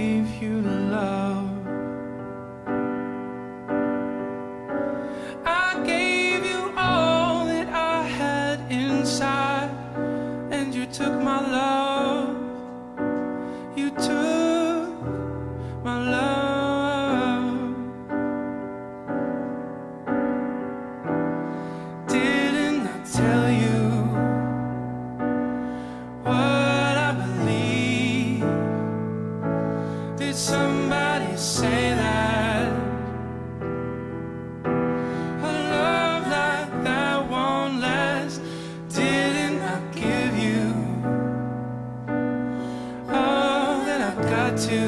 gave you love. I gave you all that I had inside, and you took my love. You took my love. Didn't I tell you what I believe? Did somebody say that a love like that won't last? Didn't I give you all that I've got to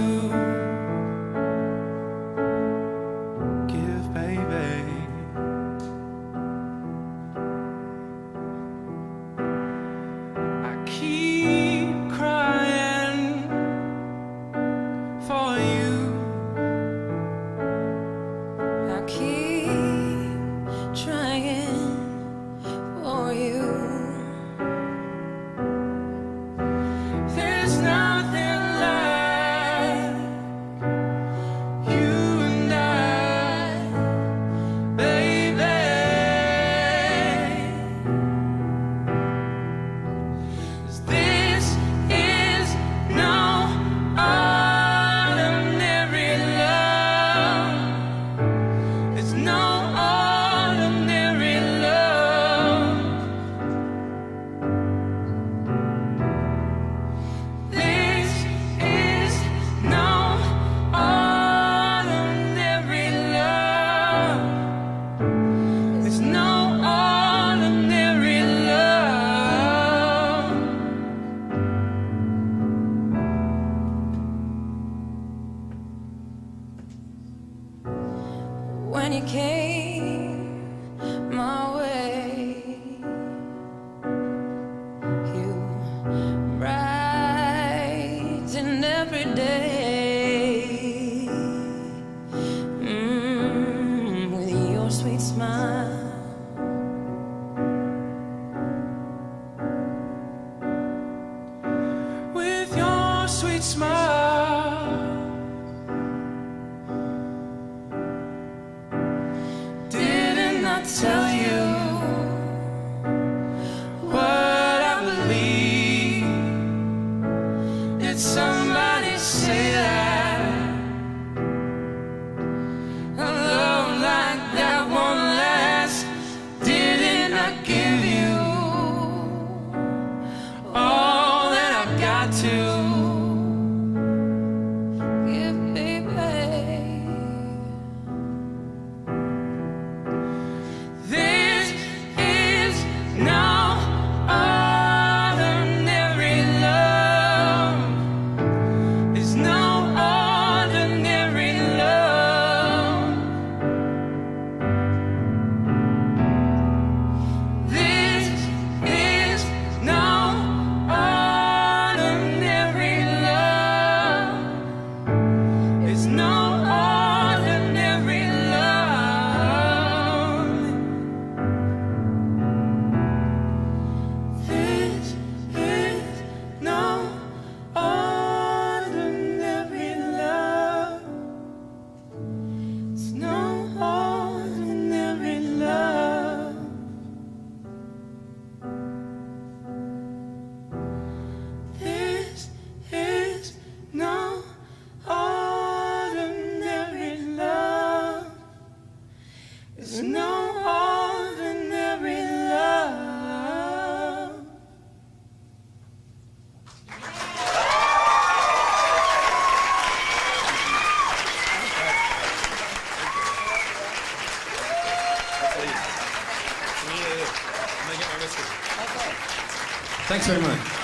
give, baby? I keep crying for you. I keep trying for you. There's nothing like you and I, baby. 'Cause this is no ordinary love. It's no ordinary love. This is no ordinary love. It's no ordinary love. When you came my way, you brightened every day, with your sweet smile. With your sweet smile, didn't I tell you what I believe? Did somebody say that a love like that won't last? Didn't I give you all that I've got to Give, baby. This is no ordinary love. It's no ordinary love. This is no ordinary love. It's no ordinary love. This is no ordinary love. It's no ordinary love. This is no ordinary love. It's no ordinary love. Thanks very much.